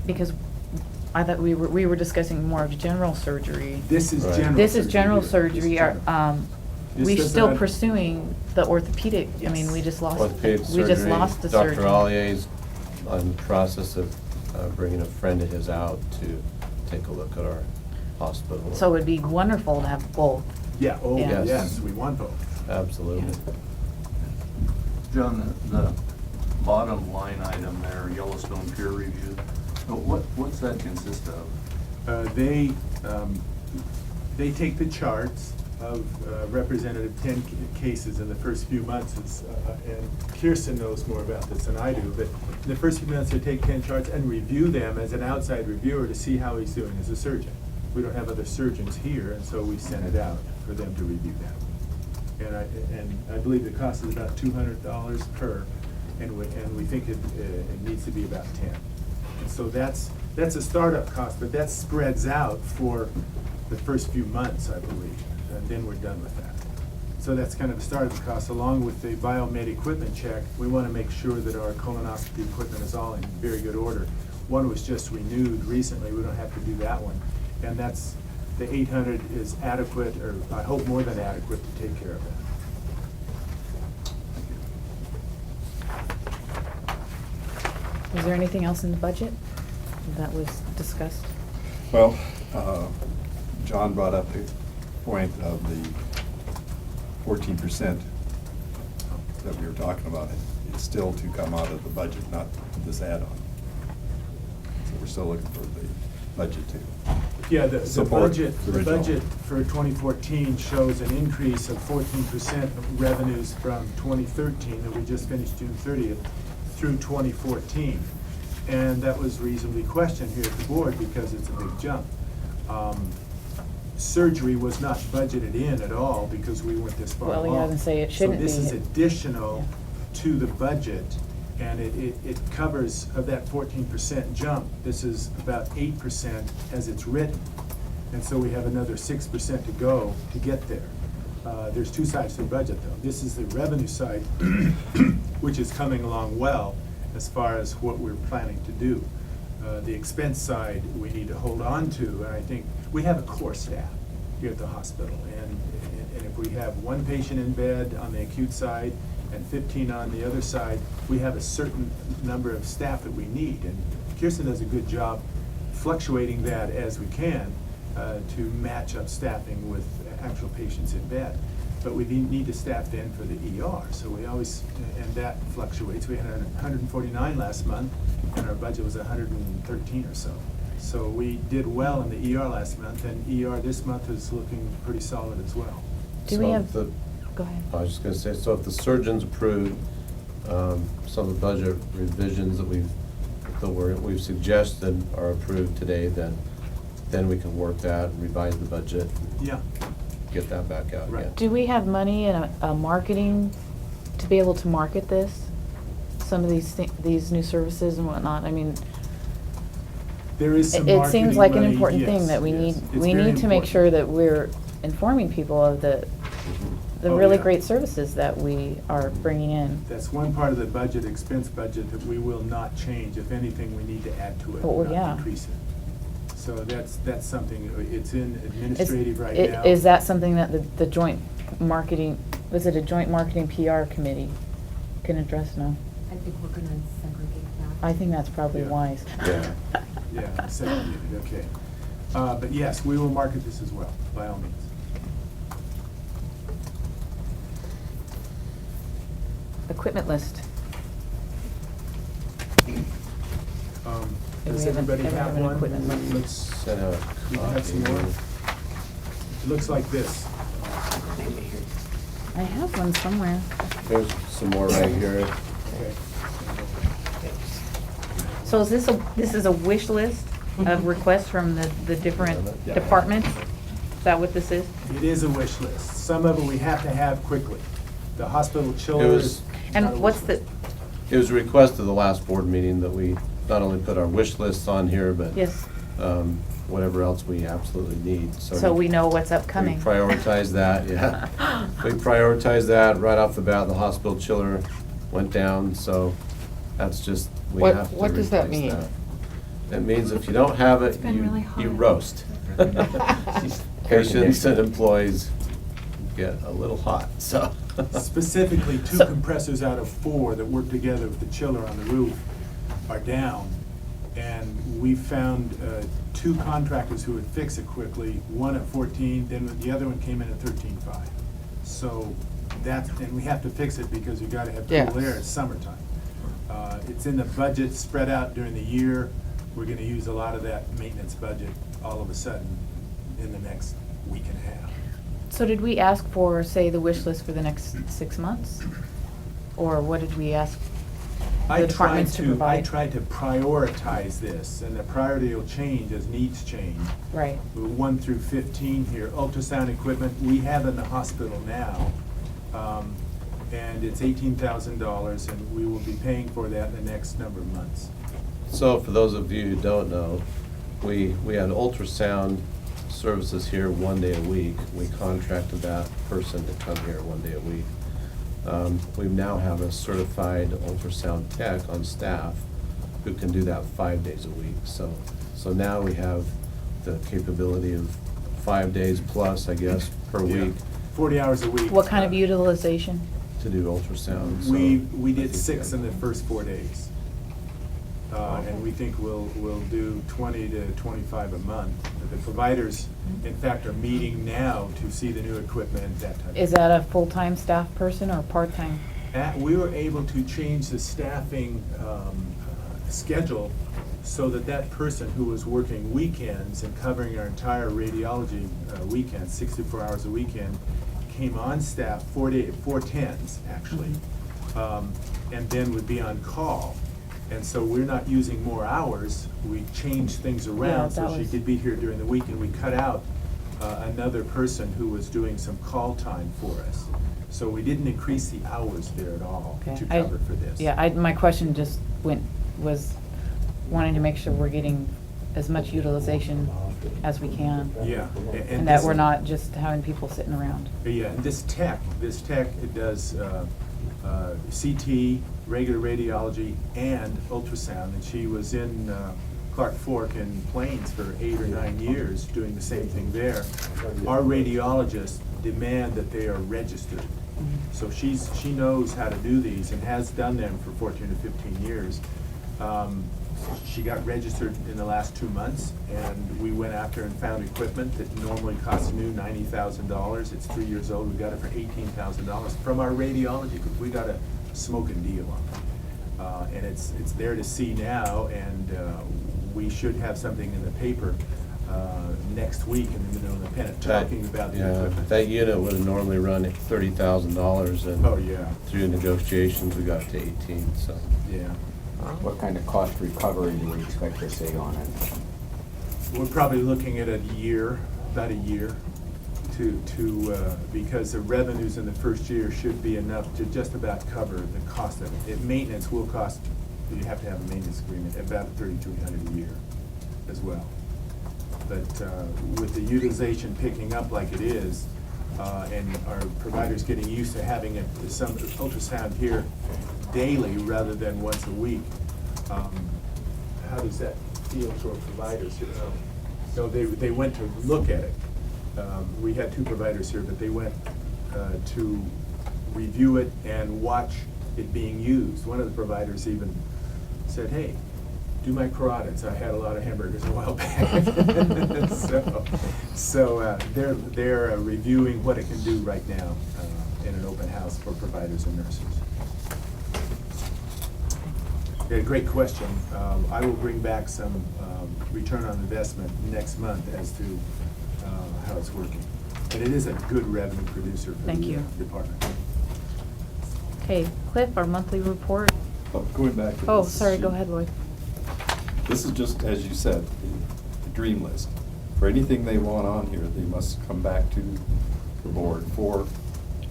Because I thought we were discussing more of general surgery. This is Right. general. This is surgery general here. surgery. This is general. This We're does still not- pursuing the orthopedic. I mean, we just lost. Orthopedic We just surgery, lost the surgeon. Dr. Ollier's on the process of bringing a friend of his out to take a look at our hospital. So it would be wonderful to have both. Yeah, oh, Yeah. yes, we want both. Absolutely. John, the bottom line item there, Yellowstone peer review, what's that consist of? They take the charts of representative 10 cases in the first few months, and Kirsten knows more about this than I do, but in the first few months, they take 10 charts and review them as an outside reviewer to see how he's doing as a surgeon. We don't have other surgeons here, and so we send it out for them to review them. And I believe the cost is about $200 per, and we think it needs to be about 10. And so that's a startup cost, but that spreads out for the first few months, I believe, and then we're done with that. So that's kind of a startup cost, along with the biomed equipment check. We want to make sure that our colonoscopy equipment is all in very good order. One was just renewed recently, we don't have to do that one. And that's, the 800 is adequate, or I hope more than adequate, to take care of that. Was there anything else in the budget that was discussed? Well, John brought up the point of the 14% that we were talking about. It's still to come out of the budget, not this add-on. So we're still looking for the budget to. Yeah, the Support budget, the the original. budget for 2014 shows an increase of 14% of revenues from 2013, that we just finished June 30th, through 2014. And that was reasonably questioned here at the board because it's a big jump. Surgery was not budgeted in at all because we went this far Well, along. yeah, I would say it shouldn't So this be. is additional to the budget, and it covers, of that 14% jump, this is about 8% as it's written. And so we have another 6% to go to get there. There's two sides to the budget, though. This is the revenue side, which is coming along well as far as what we're planning to do. The expense side, we need to hold on to, and I think we have a core staff here at the hospital. And if we have one patient in bed on the acute side and 15 on the other side, we have a certain number of staff that we need. And Kirsten does a good job fluctuating that as we can to match up staffing with actual patients in bed. But we need to staff then for the ER, so we always, and that fluctuates. We had 149 last month, and our budget was 113 or so. So we did well in the ER last month, and ER this month is looking pretty solid as well. Do we So have, the- go ahead. I was just gonna say, so if the surgeons approve some of the budget revisions that we've suggested are approved today, then we can work that, revise the budget, Yeah, get that back out Right. again. Do we have money in a marketing to be able to market this? Some of these new services and whatnot? I mean, there is some it marketing seems like an money, important yes, thing that we yes. need, It's we very need to make important. sure that we're informing people of the Oh, really yeah. great services that we are bringing in. That's one part of the budget, expense budget, that we will not change. If anything, we need to add to it, Oh, yeah. not decrease it. So that's something, it's in administrative right now. Is that something that the joint marketing, was it a joint marketing PR committee can address now? I think we're gonna segregate that. I think that's probably Yeah. wise. Yeah. Yeah, segregated, okay. But yes, we will market this as well, by all means. Equipment list. Does we have everybody an have one? equipment list. Let's, Send out a you have some copy. more? It looks like this. I have one somewhere. There's some more right here. Okay. So is this is a wish list of requests from the different Yeah. departments? Is that what this is? It is a wish list. Some of it we have to have quickly. The hospital chiller It is was- not a And what's wish the, list. It was a request of the last board meeting that we not only put our wish lists on here, but yes, whatever else we absolutely need, so we know what's upcoming. We prioritize that, yeah. We prioritize that right off the bat. The hospital chiller went down, so that's just, we What- have to what does that replace mean? That means if you don't have it, It's been really you hot. roast. Patients and employees get a little hot, so. Specifically, two So- compressors out of 4 that work together with the chiller on the roof are down. And we found 2 contractors who would fix it quickly, one at 14, then the other one came in at 13.5. So and we have to fix it because we gotta have Yeah. cool air, it's summertime. It's in the budget, spread out during the year. We're gonna use a lot of that maintenance budget all of a sudden in the next week and a half. So did we ask for, say, the wish list for the next 6 months? Or what did we ask the departments to provide? I tried to prioritize this, and the priority will change as needs change. Right. 1 through 15 here, ultrasound equipment, we have in the hospital now, and it's $18,000, and we will be paying for that in the next number of months. So for those of you who don't know, we had ultrasound services here 1 day a week. We contracted that person to come here 1 day a week. We now have a certified ultrasound tech on staff who can do that 5 days a week. So now we have the capability of 5 days plus, I guess, per Yeah, week 40 hours a week. What kind of utilization? to do ultrasound. So We I did think 6 that- in the first 4 days. And we think we'll do 20 to 25 a month. The providers, in fact, are meeting now to see the new equipment, that type of thing. Is that a full-time staff person or part-time? We were able to change the staffing schedule so that that person who was working weekends and covering our entire radiology weekend, 64 hours a weekend, came on staff 4 10s, actually, and then would be on call. And so we're not using more hours, we changed things Yeah, around so that she was- could be here during the week, and we cut out another person who was doing some call time for us. So we didn't increase the hours there at all Okay. to I- cover for this. Yeah, my question just was wanting to make sure we're getting as much utilization as we can. Yeah. And that this- we're not just having people sitting around. Yeah, and this tech, it does CT, regular radiology, and ultrasound. And she was in Clark Fork in Plains for 8 or 9 years doing the same thing there. Our radiologists demand that they are registered. So she knows how to do these and has done them for 14 to 15 years. She got registered in the last 2 months, and we went after and found equipment that normally costs new $90,000. It's 3 years old. We got it for $18,000 from our radiology group. We got a smoking deal on it. And it's there to see now, and we should have something in the paper next week in the middle of the Pennant talking about the Yeah, equipment. that unit would have normally run at $30,000 and. Oh, yeah. Through negotiations, we got it to 18, so. Yeah. What kind of cost recovery do we expect to see on it? We're probably looking at about a year, because the revenues in the first year should be enough to just about cover the cost of it. Maintenance will cost, you have to have a maintenance agreement, about $3,200 a year as well. But with the utilization picking up like it is, and our providers getting used to having some ultrasound here daily rather than once a week, how does that feel for providers? So they went to look at it. We had 2 providers here, but they went to review it and watch it being used. One of the providers even said, "Hey, do my carotids. I had a lot of hamburgers a while back." So they're reviewing what it can do right now in an open house for providers and nurses. Yeah, great question. I will bring back some return on investment next month as to how it's working. But it is a good revenue producer for Thank the you. department. Okay, Cliff, our monthly report. Going back to Oh, this sorry, go sheet. ahead, Lloyd. This is just, as you said, the dream list. For anything they want on here, they must come back to the board for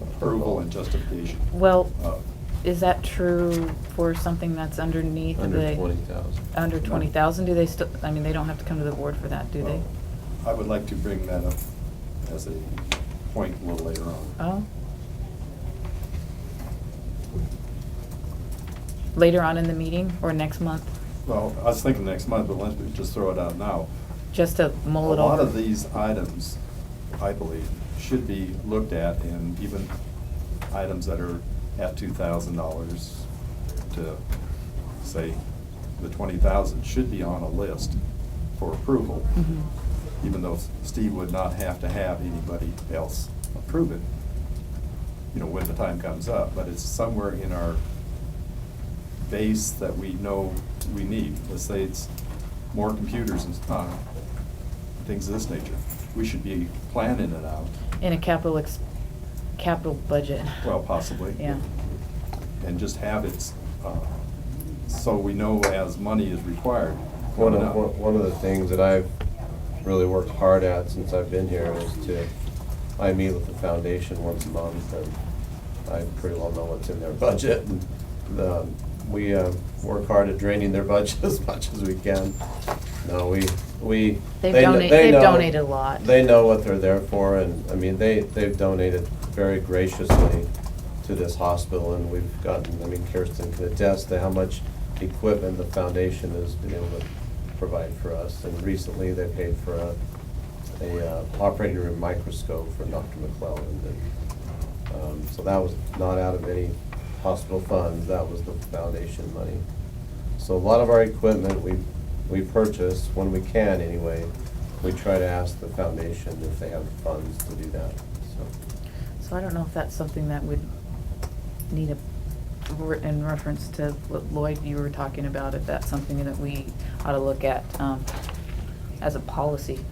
approval and justification. Well, of. is that true for something that's underneath the? Under 20,000. Under 20,000, do they still, I mean, they don't have to come to the board for that, do they? Well, I would like to bring that up as a point a little later on. Oh? Later on in the meeting or next month? Well, I was thinking next month, but let's just throw it out now. Just to mull it A over. lot of these items, I believe, should be looked at, and even items that are at $2,000 to, say, the 20,000 should be on a list for approval, Mhm. even though Steve would not have to have anybody else approve it, you know, when the time comes up, but it's somewhere in our base that we know we need. Let's say it's more computers and things of this nature. We should be planning it out, In a capital budget. well, possibly. Yeah. And just have it, so we know as money is required. One coming up. one of the things that I've really worked hard at since I've been here is I meet with the foundation once a month, and I pretty well know what's in their budget. And we work hard at draining their budget as much as we can. No, They've they know- donated a lot. They know what they're there for, and, I mean, they've donated very graciously to this hospital, and we've gotten, I mean, Kirsten can attest to how much equipment the foundation has been able to provide for us. And recently, they paid for a operating room microscope for Dr. McClellan. And, so that was not out of any hospital funds, that was the foundation money. So a lot of our equipment, we purchase, when we can anyway, we try to ask the foundation if they have the funds to do that, so. So I don't know if that's something that would need in reference to what Lloyd, you were talking about, if that's something that we ought to look at as a policy.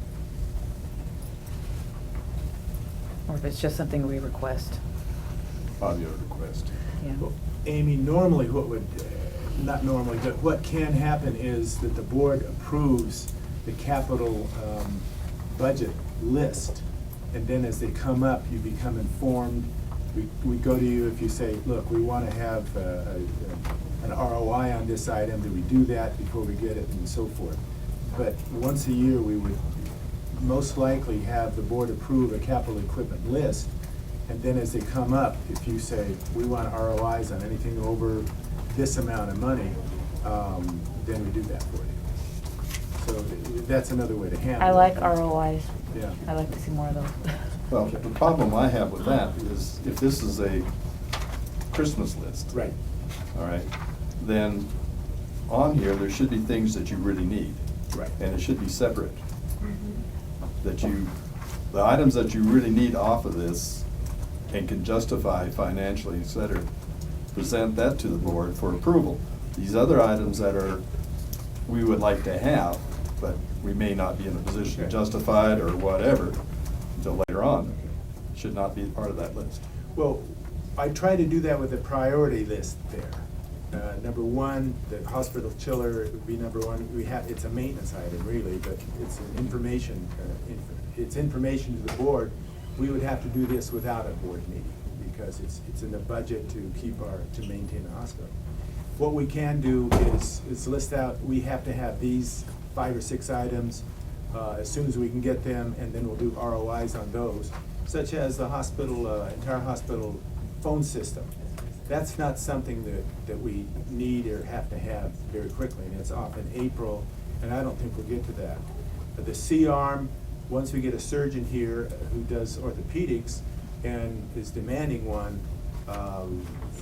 Or if it's just something we request. On your request. Yeah. Well, Amy, normally not normally, but what can happen is that the board approves the capital budget list, and then as they come up, you become informed. We go to you if you say, look, we want to have an ROI on this item, do we do that before we get it, and so forth. But once a year, we would most likely have the board approve a capital equipment list, and then as they come up, if you say, we want ROIs on anything over this amount of money, then we do that for you. So that's another way to handle it. I like ROIs. Yeah. I like to see more of those. Well, the problem I have with that is if this is a Christmas list. Right. All right, then on here, there should be things that you really need. Right. And it should be separate. That the items that you really need off of this and can justify financially, et cetera, present that to the board for approval. These other items that we would like to have, but we may not be in a position to justify it or whatever until later on, should not be part of that list. Well, I try to do that with a priority list there. Number one, the hospital chiller would be number one. It's a maintenance item really, but it's an information, it's information to the board. We would have to do this without a board meeting because it's in the budget to maintain the hospital. What we can do is list out, we have to have these 5 or 6 items as soon as we can get them, and then we'll do ROIs on those, such as the entire hospital phone system. That's not something that we need or have to have very quickly, and it's off in April, and I don't think we'll get to that. The C-arm, once we get a surgeon here who does orthopedics and is demanding one,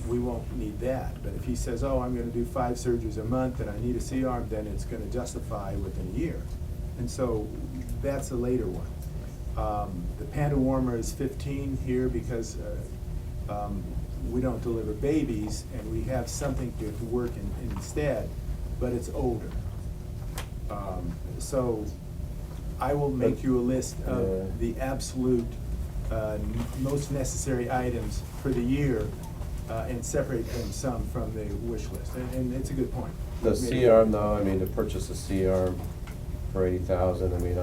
we won't need that. But if he says, oh, I'm gonna do 5 surgeries a month and I need a C-arm, then it's gonna justify within a year. And so that's a later one. The Panda Warmer is 15 here because we don't deliver babies and we have something to work instead, but it's older. So I will make you a list of the absolute most necessary items for the year and separate them some from the wish list. And it's a good point. The C-arm though, I mean, to purchase a C-arm for 80,000, I mean,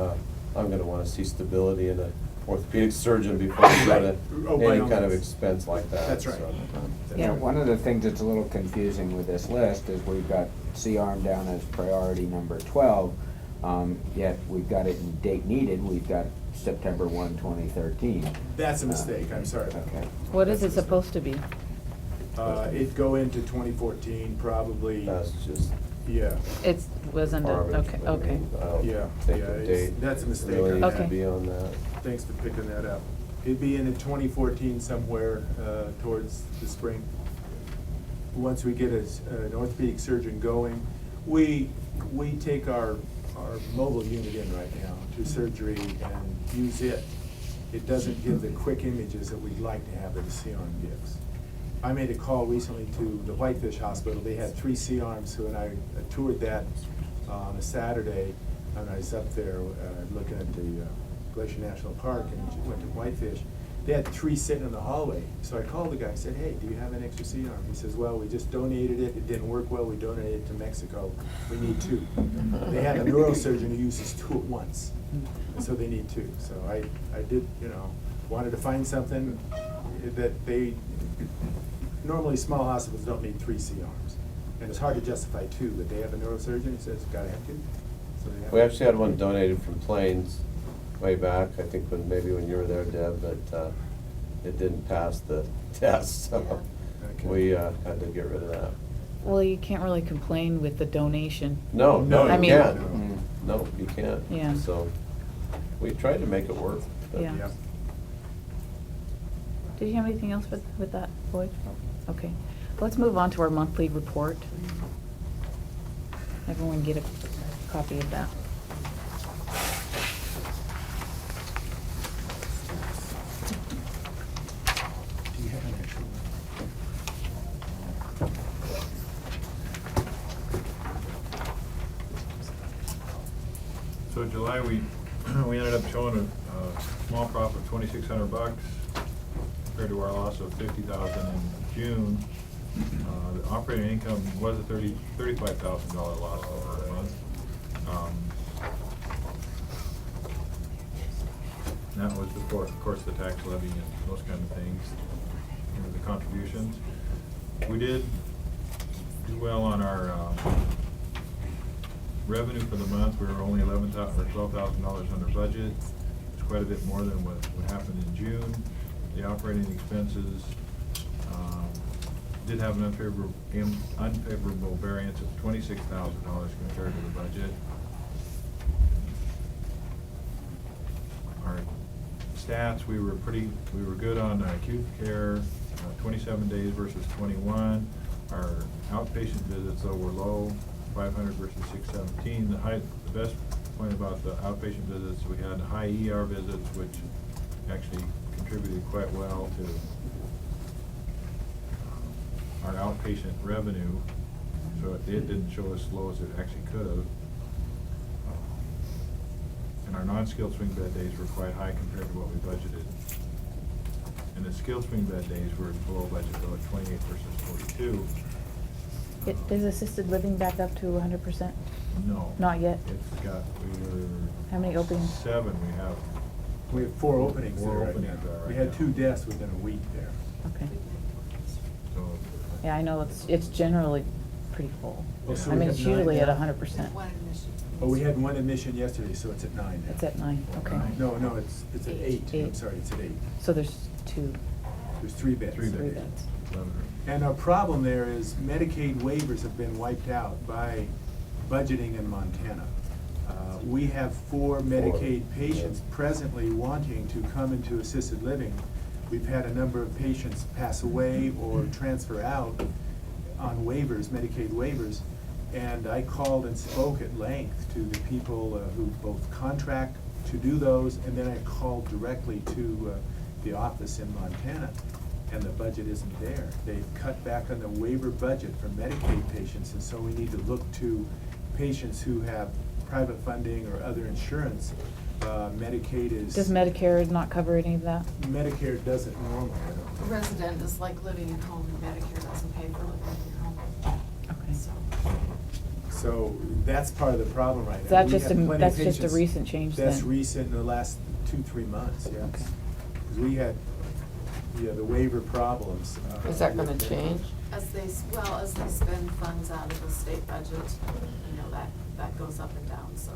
I'm gonna wanna see stability in a orthopedic surgeon before we go to Oh, by any all kind of means. expense like that. That's right. so. That's Yeah, right. one of the things that's a little confusing with this list is we've got C-arm down as priority number 12, yet we've got it in date needed, we've got September 1, 2013. That's a mistake, I'm sorry about Okay. that. What is it That's a mistake. supposed to be? It'd go into 2014, probably. That's just Yeah, It wasn't, Garbage, okay, but I okay. mean, I don't Yeah, think yeah, the it's- date that's a mistake really on needs that. to be on that. thanks for picking that up. It'd be in 2014 somewhere, towards the spring. Once we get an orthopedic surgeon going, we take our mobile unit in right now to surgery and use it. It doesn't give the quick images that we'd like to have that a C-arm gives. I made a call recently to the Whitefish Hospital. They had 3 C-arms, so when I toured that on a Saturday, and I was up there looking at the Glacier National Park and went to Whitefish. They had 3 sitting in the hallway. So I called the guy and said, hey, do you have an extra C-arm? He says, well, we just donated it. It didn't work well. We donated it to Mexico. We need 2. They have a neurosurgeon who uses 2 at once. And so they need 2. So I did, wanted to find something that they, normally small hospitals don't need 3 C-arms. And it's hard to justify 2, but they have a neurosurgeon who says, gotta have 2. So they have We actually had one donated from Plains way back, I think maybe when you were there, Deb, but it didn't pass the test, so Okay. we had to get rid of that. Well, you can't really complain with the donation. No, No, I you mean- can't. Mm. No, you can't. Yeah. So, we tried to make it work. but- Yeah. Did you have anything else with that, Boyd? Okay, let's move on to our monthly report. Everyone get a copy of that. Do you have an actual one? So July, we ended up showing a small profit of $2,600 compared to our loss of $50,000 in June. The operating income was a $35,000 loss over the month. And that was before, of course, the tax levy and those kind of things, the contributions. We did do well on our revenue for the month. We were only $12,000 under budget. It's quite a bit more than what happened in June. The operating expenses did have an unfavorable variance of $26,000 compared to the budget. Our stats, we were good on acute care, 27 days versus 21. Our outpatient visits though were low, 500 versus 617. The best point about the outpatient visits, we had high ER visits, which actually contributed quite well to our outpatient revenue. So it didn't show as low as it actually could have. And our non-skilled swing bed days were quite high compared to what we budgeted. And the skilled swing bed days were below budget, though, at 28 versus 42. Is assisted living back up to 100%? No. Not yet? How many openings? 7 we have. We have 4 openings there 4 right openings now. there right We had now. 2 deaths within a week there. Okay. So, Yeah, I know it's generally pretty full. Oh, so I we mean, have it's 9 usually at now? 100%. Oh, we had 1 admission yesterday, so it's at 9 now. It's at 9, okay. No, it's at 8. I'm 8. sorry, it's at 8. So there's 2, There's 3 beds. 3 3 beds. beds. 11. And our problem there is Medicaid waivers have been wiped out by budgeting in Montana. We have 4 Medicaid patients presently wanting to come into assisted living. We've had a number of patients pass away or transfer out on waivers, Medicaid waivers. And I called and spoke at length to the people who both contract to do those, and then I called directly to the office in Montana, and the budget isn't there. They've cut back on the waiver budget for Medicaid patients, and so we need to look to patients who have private funding or other insurance. Medicaid is. Does Medicare not cover any of that? Medicare doesn't normally, I don't A think. resident is like living at home, and Medicare doesn't pay for living in your home. Okay. So, So that's part of the problem right now. Is that We just have a- plenty of that's just a patients- recent change That's then? recent in the last 2-3 months, yes. Okay. Because we had, the waiver problems. Is that gonna change? as they spend funds out of the state budget, that goes up and down, so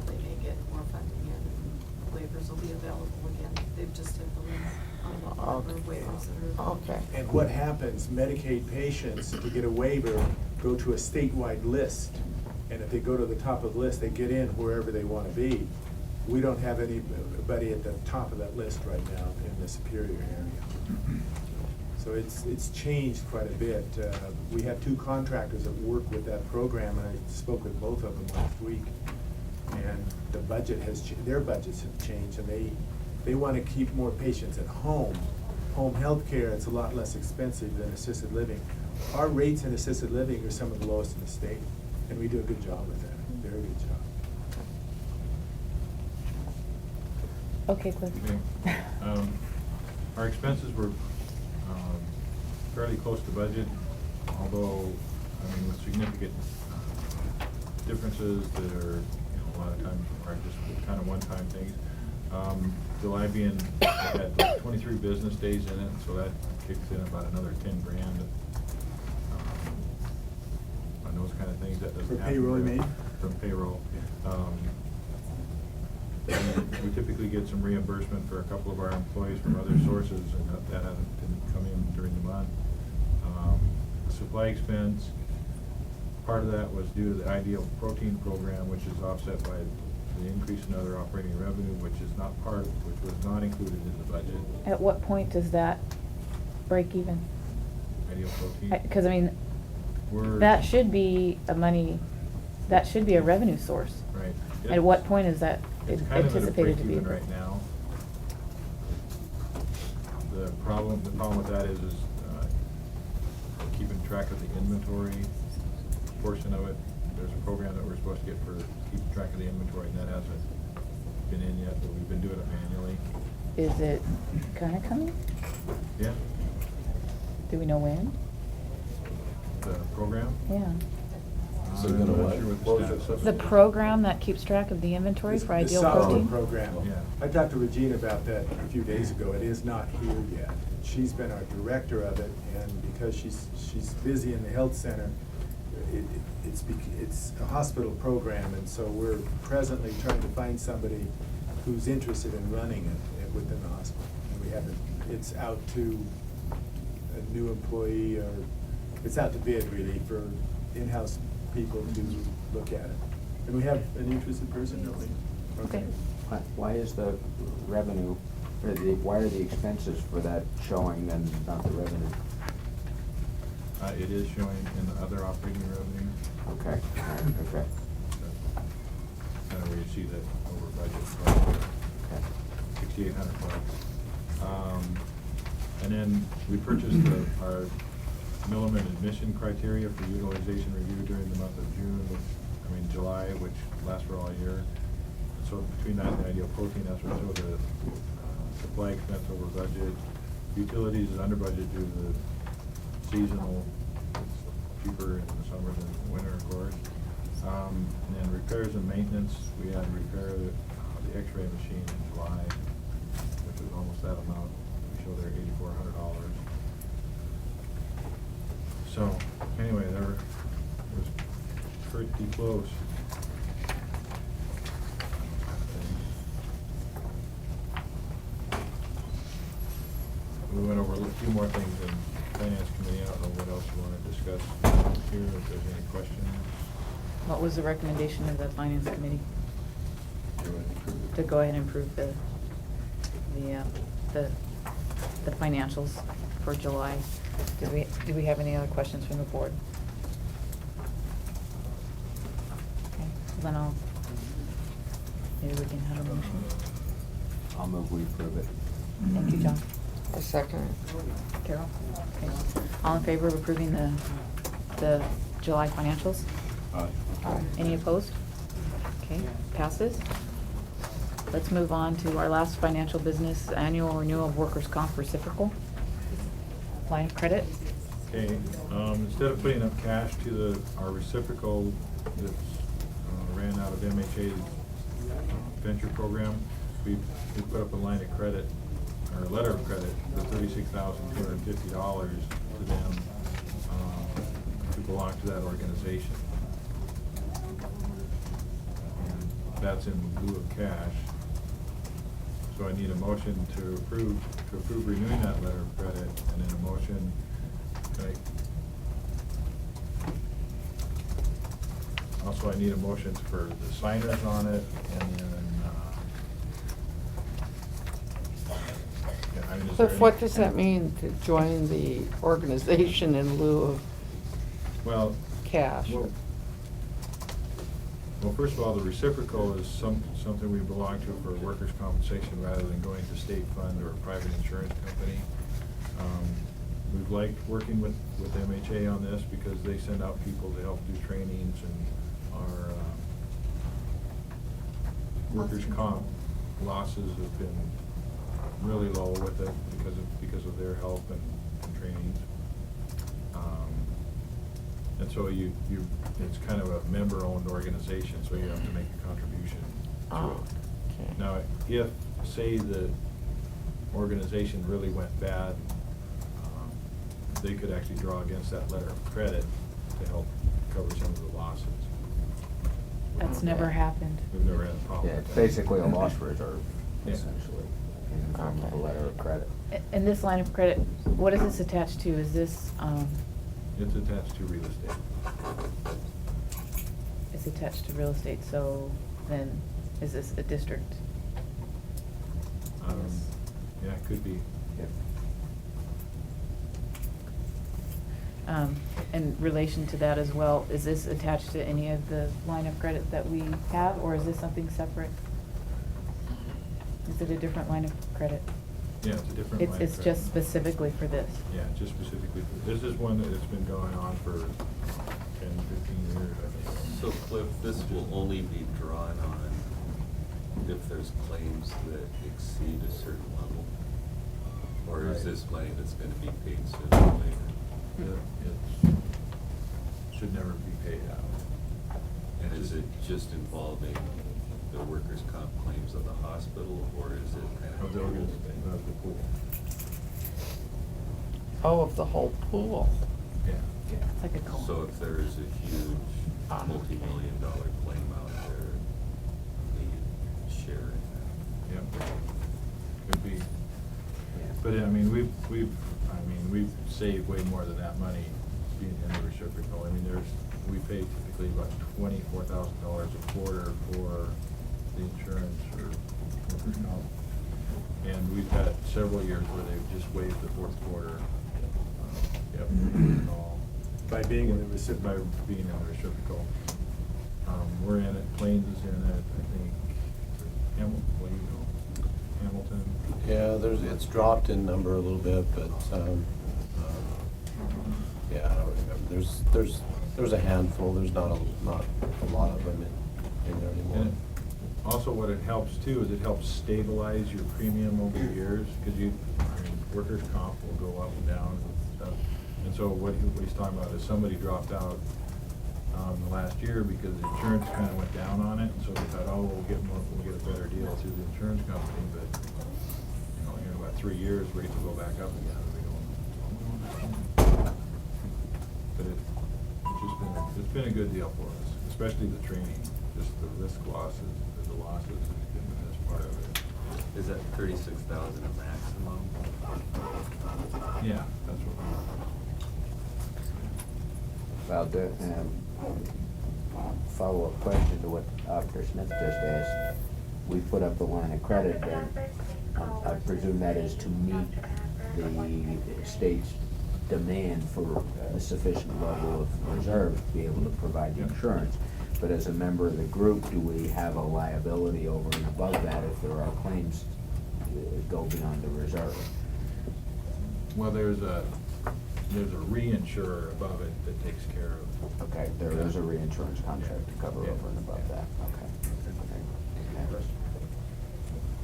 they may get more funding in, and waivers will be available again. They've just hit the limit on the number of waivers that are. Okay. And what happens, Medicaid patients, to get a waiver, go to a statewide list. And if they go to the top of the list, they get in wherever they want to be. We don't have anybody at the top of that list right now in the Superior area. So it's changed quite a bit. We have 2 contractors that work with that program, and I spoke with both of them last week. And the budget their budgets have changed, and they want to keep more patients at home. Home health care, it's a lot less expensive than assisted living. Our rates in assisted living are some of the lowest in the state, and we do a good job with that, very good job. Okay, Cliff. Okay. Our expenses were fairly close to budget, although, I mean, with significant differences that are, a lot of times are just kind of one-time things. July being, it had like 23 business days in it, so that kicks in about another 10 grand. On those kind of things, that doesn't For happen. payroll, you very- mean? From payroll. We typically get some reimbursement for a couple of our employees from other sources, and that didn't come in during the month. The supply expense, part of that was due to the Ideal Protein Program, which is offset by the increase in other operating revenue, which was not included in the budget. At what point does that break even? Ideal Protein. Because, I mean, We're- that should be that should be a revenue source. Right. At what point is that It's kind of at a anticipated to be? break-even right now. The problem with that is keeping track of the inventory portion of it. There's a program that we're supposed to get for keeping track of the inventory, and that hasn't been in yet, but we've been doing it manually. Is it kinda coming? Yeah, Do we know when? the program. Yeah. So you're gonna I'm not what? sure What what was the it? status of The it is. program that keeps track of the inventory for Ideal The Protein? Solid program. Yeah. I talked to Regina about that a few days ago. It is not here yet. She's been our director of it, and because she's busy in the health center, it's a hospital program, and so we're presently trying to find somebody who's interested in running it within the hospital. And we haven't, it's out to a new employee, or it's out to bid really for in-house people to look at it. And we have an interested person, don't we? Okay. Why is the revenue, why are the expenses for that showing and not the revenue? It is showing in the other operating revenue. Okay, all right, okay. Kind of where you see that over budget, Okay. $6,800. And then we purchased our Milliman admission criteria for utilization review during the month of July, which lasts for all year. So between that and the Ideal Protein, that's what showed the supply expense over budget. Utilities is under budget due to the seasonal, it's cheaper in the summer than the winter, of course. And then repairs and maintenance, we had to repair the X-ray machine in July, which was almost that amount. We show there $8,400. So, anyway, it was pretty close. We went over a few more things in Finance Committee. I don't know what else you want to discuss here, if there's any questions. What was the recommendation of the Finance Committee? To go ahead and approve the financials for July. Do we have any other questions from the board? Okay, then maybe we can have a motion. I'll move we approve it. Thank you, John. A second. Carol? Okay. All in favor of approving the July financials? Aye. Any opposed? Okay, passes. Let's move on to our last financial business, annual renewal of workers' comp reciprocal line of credit. Okay, instead of putting up cash to our reciprocal that's ran out of MHA's venture program, we put up a line of credit, or a letter of credit for $36,250 to them to belong to that organization. And that's in lieu of cash. So I need a motion to approve renewing that letter of credit, and then a motion, also I need a motion for the signers on it, and then, yeah, I mean, is there So any- what does that mean, to join the organization in lieu of Well, cash? well, first of all, the reciprocal is something we belong to for workers' compensation rather than going to state fund or a private insurance company. We've liked working with MHA on this because they send out people to help do trainings, and our workers' comp losses have been really low with it because of their help and trainings. And so it's kind of a member-owned organization, so you have to make a contribution to Oh, it. okay. Now, if, say, the organization really went bad, they could actually draw against that letter of credit to help cover some of the losses. That's never happened. We've never had a problem Yeah, with it's that. basically a loss reserve, Yeah. essentially, in the form of a letter of credit. And this line of credit, what is this attached to? Is this, It's attached to real estate. it's attached to real estate, so then is this a district? Yeah, it could be. Yep. In relation to that as well, is this attached to any of the line of credit that we have, or is this something separate? Is it a different line of credit? Yeah, it's a different line of It's credit. just specifically for this? Yeah, just specifically, this is one that has been going on for 10, 15 years, I think. So Cliff, this will only be drawn on if there's claims that exceed a certain level? Or is Right. this money that's gonna be paid sooner or later? It should never be paid out. And is it just involving the workers' comp claims of the hospital, or is it kind of? Of the organization, of the pool. Oh, of the whole pool. Yeah. It's like a co-op. So if there is a huge Ah. multi-million-dollar claim out there, they share in that? Yep. Could be. But I mean, we've saved way more than that money being in the reciprocal. I mean, we pay typically about $24,000 a quarter for the insurance or workers' comp. And we've had several years where they've just waived the fourth quarter. Yep. and all. By being in the reciprocal. By being in the reciprocal. We're in it, Plains is in it, I think, Hamilton. Yeah, it's dropped in number a little bit, but, yeah, I don't remember. There's a handful, there's not a lot of them in there anymore. And also what it helps too is it helps stabilize your premium over the years, because workers' comp will go up and down and stuff. And so what he's talking about is somebody dropped out the last year because the insurance kind of went down on it, and so they thought, oh, we'll get a better deal through the insurance company, but, in about 3 years, rates will go back up again. But it's been a good deal for us, especially the training, just the risk losses, the losses has been the best part of it. Is that 36,000 a maximum? Yeah, that's what Well, follow-up question to what Dr. Smith just asked. We put up the line of credit, but I presume that is to meet the state's demand for a sufficient level of reserve to be able to provide the insurance. But as a member of the group, do we have a liability over and above that if there are claims go beyond the reserve? Well, there's a reinsurer above it that takes care of. Okay, there is a reinsurance contract to cover Yeah. over and above that, okay. Okay.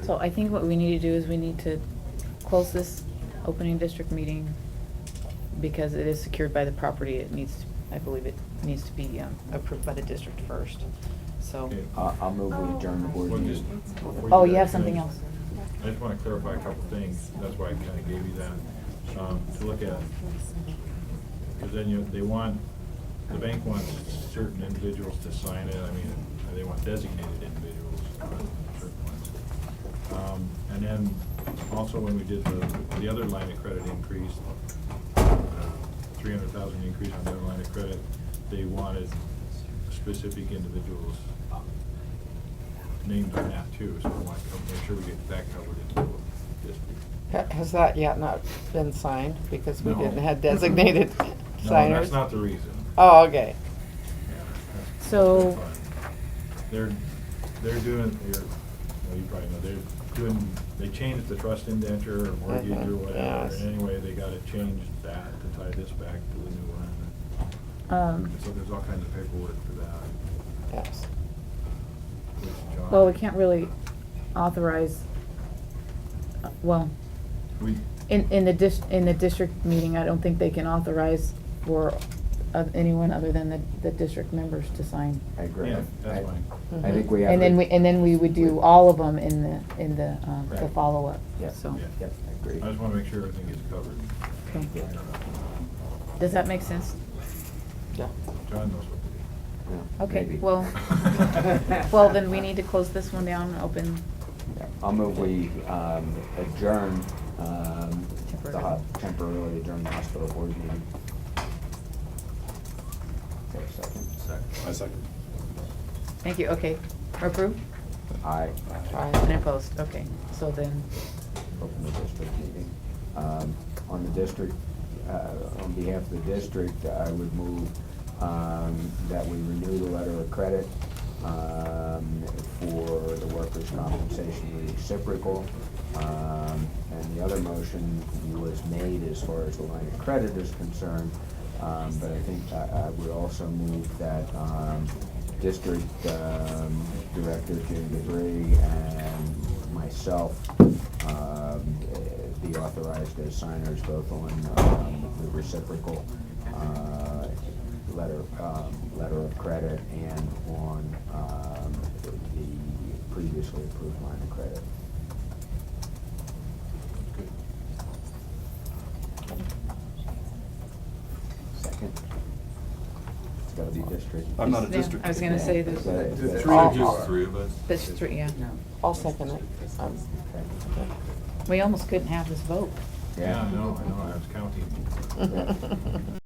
So I think what we need to do is we need to close this opening district meeting because it is secured by the property. I believe it needs to be approved by the district first, so. Okay. I'll move we adjourn the board Well, meeting. just before Oh, do you that, have something can I- else? I just want to clarify a couple things, that's why I kind of gave you that, to look at. Because then the bank wants certain individuals to sign it, they want designated individuals on certain ones. And then also when we did the other line of credit increase, 300,000 increase on the other line of credit, they wanted specific individuals named on that too, so we want to make sure we get that covered in the district. Has that yet not been signed, because we No. didn't have designated No, signers? that's not the reason. Oh, okay. Yeah, that's- So- that's fine. They're doing, well, you probably know, they changed the trust indenture or mortgage or Mhm, whatever, yes. and anyway, they gotta change that to tie this back to the new one. Um, And so there's all kinds of paperwork for that, Yes. which John. Well, we can't really authorize, well, We, in the district meeting, I don't think they can authorize for anyone other than the district members to sign. I agree. yeah, that's I- fine. I think we have. And then to- and then we would do all of them in the Right. follow-up, Yeah. so. Yeah. Yep, I agree. I just wanna make sure everything gets covered. Okay. Yeah. Does that make sense? Yeah. John knows what to do. Yeah, Okay, maybe. well, well, then we need to close this one down and open. Yeah, I'll move we adjourn, Temporarily. temporarily adjourn the hospital board meeting. Okay, second. Second. I second. Thank you, okay. Approve? Aye. And opposed, okay. So then, Open the district meeting. On the district, on behalf of the district, I would move that we renew the letter of credit for the workers' compensation reciprocal. And the other motion was made as far as the line of credit is concerned. But I think I would also move that District Director Jim Debris and myself be authorized as signers both on the reciprocal letter of credit and on the previously approved line of credit. Second. It's gotta be district. I'm not a Yeah, district. I was gonna say there's The three of you Just are. three of us? That's three, yeah. I'll second it. Okay. We almost couldn't have this vote. Yeah, I know, I was counting. Yeah.